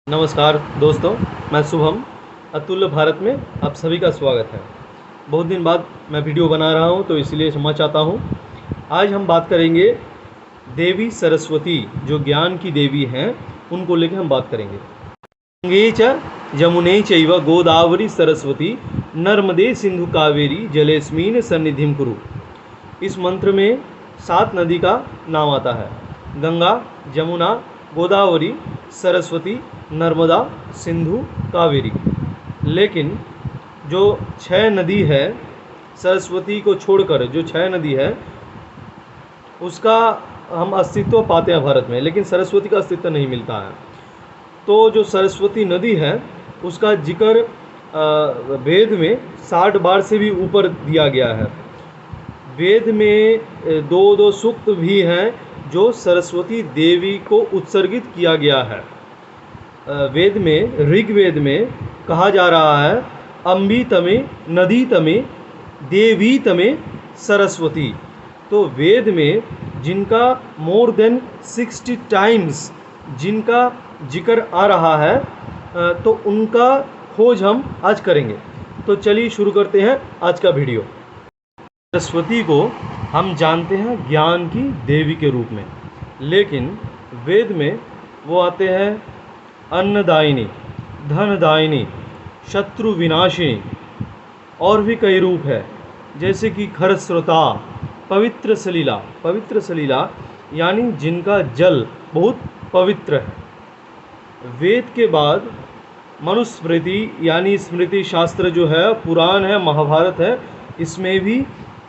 नमस्कार दोस्तों, मैं शुभम। अतुल्य भारत में आप सभी का स्वागत है। बहुत दिन बाद मैं वीडियो बना रहा हूं, तो इसलिए क्षमा चाहता हूं। आज हम बात करेंगे देवी सरस्वती, जो ज्ञान की देवी हैं, उनको लेकर हम बात करेंगे। गंगे च यमुने चैव गोदावरी सरस्वती नर्मदे सिंधु कावेरी जलेस्मिन सन्निधिं कुरु। इस मंत्र में 7 नदी का नाम आता है: गंगा, जमुना, गोदावरी, सरस्वती, नर्मदा, सिंधु, कावेरी। लेकिन जो 6 नदी है, सरस्वती को छोड़कर जो 6 नदी है, उसका हम अस्तित्व पाते हैं भारत में, लेकिन सरस्वती का अस्तित्व नहीं मिलता है। तो जो सरस्वती नदी है, उसका जिक्र वेद में 60 बार से भी ऊपर दिया गया है। वेद में दो सूक्त भी हैं जो सरस्वती देवी को उत्सर्गित किया गया है। वेद में, ऋग्वेद में कहा जा रहा है, अम्बी तमे नदी तमे देवी तमे सरस्वती। तो वेद में जिनका मोर देन 60 टाइम्स जिनका जिक्र आ रहा है, तो उनका खोज हम आज करेंगे। तो चलिए शुरू करते हैं आज का वीडियो। सरस्वती को हम जानते हैं ज्ञान की देवी के रूप में, लेकिन वेद में वो आते हैं अन्नदायिनी, धनदायिनी, शत्रु विनाशिनी, और भी कई रूप है, जैसे कि खरस्रोता, पवित्र सलीला। पवित्र सलीला यानी जिनका जल बहुत पवित्र है। वेद के बाद मनुस्मृति यानी स्मृति शास्त्र जो है, पुराण है, महाभारत है, इसमें भी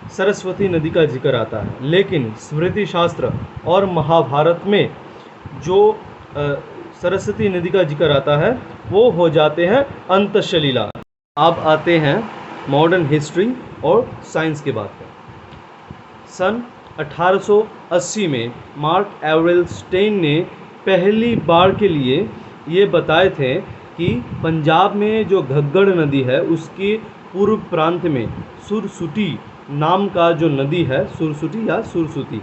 सरस्वती नदी का जिक्र आता है। लेकिन स्मृति शास्त्र और महाभारत में जो सरस्वती नदी का जिक्र आता है, वो हो जाते हैं अंतशलीला। अब आते हैं मॉडर्न हिस्ट्री और साइंस की बात पर। सन 1880 में मार्क एवरेल स्टेन ने पहली बार के लिए ये बताए थे कि पंजाब में जो घग्गड़ नदी है, उसके पूर्व प्रांत में सुरसुटी नाम का जो नदी है, सुरसुटी या सुरसुती,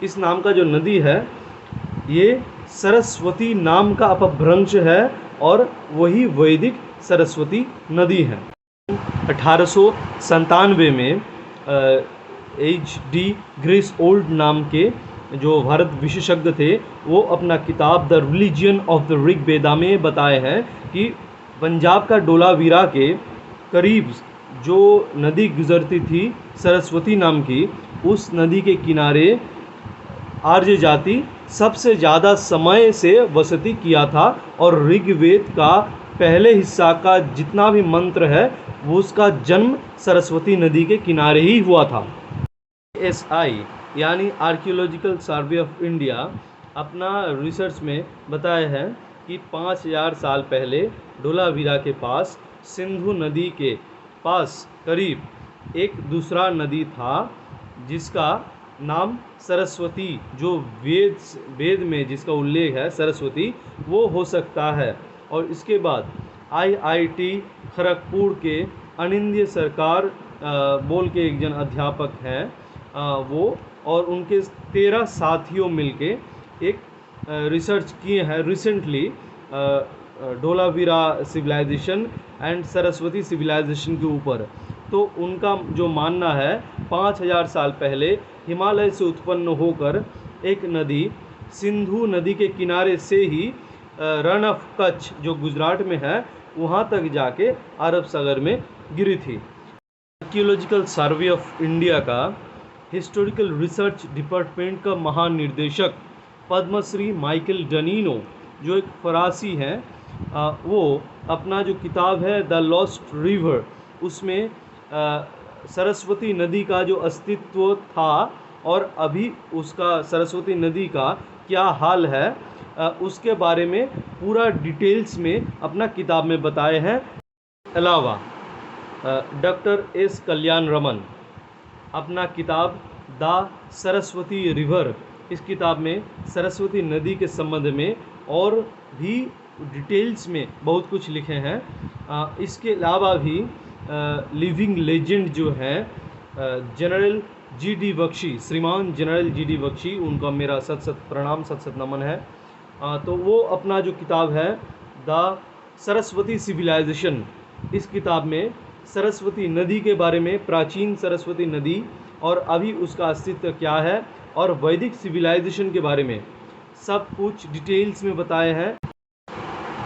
इस नाम का जो नदी है, ये सरस्वती नाम का अपभ्रंश है और वही वैदिक सरस्वती नदी है। 1897 में H.D. ग्रिसओल्ड नाम के जो भारत विशेषज्ञ थे, वो अपना किताब the religion of the Rigveda में बताए हैं कि पंजाब का डोलावीरा के करीब जो नदी गुजरती थी सरस्वती नाम की, उस नदी के किनारे आर्य जाति सबसे ज़्यादा समय से वसती किया था, और ऋग्वेद का पहले हिस्सा का जितना भी मंत्र है, वो उसका जन्म सरस्वती नदी के किनारे ही हुआ था। ASI यानी आर्कियोलॉजिकल सर्वे ऑफ इंडिया अपना रिसर्च में बताया है कि 5000 साल पहले डोलावीरा के पास सिंधु नदी के पास करीब एक दूसरा नदी था, जिसका नाम सरस्वती, जो वेद में जिसका उल्लेख है सरस्वती, वो हो सकता है। और इसके बाद IIT खड़गपुर के अनिंद्य सरकार बोल के एक जन अध्यापक हैं, वो और उनके 13 साथियों मिलके एक रिसर्च किए हैं recently Dholavira civilization and Saraswati civilization के ऊपर। तो उनका जो मानना है, 5000 साल पहले हिमालय से उत्पन्न होकर एक नदी सिंधु नदी के किनारे से ही रण ऑफ कच्छ जो गुजरात में है, वहाँ तक जाके अरब सागर में गिरी थी। आर्कियोलॉजिकल सर्वे ऑफ इंडिया का हिस्टोरिकल रिसर्च डिपार्टमेंट का महानिर्देशक पद्मश्री माइकल डनीनो, जो एक फरासी हैं, वो अपना जो किताब है द लॉस्ट रिवर, उसमें सरस्वती नदी का जो अस्तित्व था और अभी उसका सरस्वती नदी का क्या हाल है, उसके बारे में पूरा डिटेल्स में अपना किताब में बताए हैं। अलावा डॉक्टर एस कल्याण रमन अपना किताब द सरस्वती रिवर, इस किताब में सरस्वती नदी के संबंध में और भी डिटेल्स में बहुत कुछ लिखे हैं। इसके अलावा भी लिविंग लेजेंड जो हैं जनरल GD बख्शी, श्रीमान जनरल GD बख्शी, उनका मेरा सत सत प्रणाम, सत सत नमन है। तो वो अपना जो किताब है द सरस्वती सिविलाइजेशन। इस किताब में सरस्वती नदी के बारे में, प्राचीन सरस्वती नदी और अभी उसका अस्तित्व क्या है, और वैदिक सिविलाइजेशन के बारे में सब कुछ डिटेल्स में बताया है।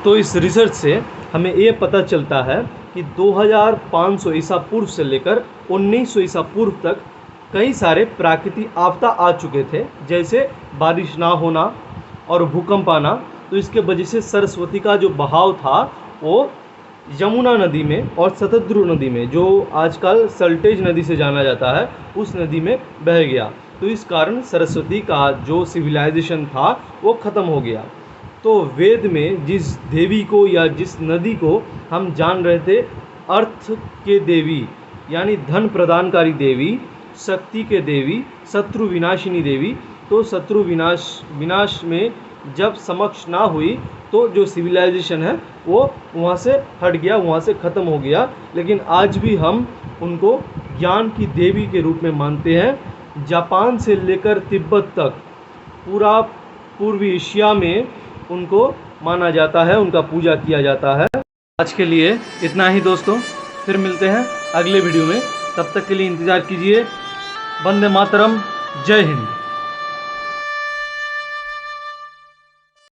तो इस रिसर्च से हमें ये पता चलता है कि 2500 ईसा पूर्व से लेकर 1900 ईसा पूर्व तक कई सारे प्राकृतिक आपदा आ चुके थे, जैसे बारिश ना होना और भूकंप आना। तो इसके वजह से सरस्वती का जो बहाव था वो यमुना नदी में और शतद्रु नदी में, जो आजकल सल्टेज नदी से जाना जाता है, उस नदी में बह गया। तो इस कारण सरस्वती का जो सिविलाइजेशन था वो ख़त्म हो गया। तो वेद में जिस देवी को या जिस नदी को हम जान रहे थे अर्थ के देवी, यानी धन प्रदानकारी देवी, शक्ति के देवी, शत्रु विनाशिनी देवी, तो शत्रु विनाश में जब समक्ष ना हुई तो जो सिविलाइजेशन है वो वहाँ से हट गया, वहाँ से ख़त्म हो गया। लेकिन आज भी हम उनको ज्ञान की देवी के रूप में मानते हैं। जापान से लेकर तिब्बत तक पूरा पूर्वी एशिया में उनको माना जाता है, उनका पूजा किया जाता है। आज के लिए इतना ही दोस्तों, फिर मिलते हैं अगले वीडियो में। तब तक के लिए इंतज़ार कीजिए। वंदे मातरम, जय हिंद।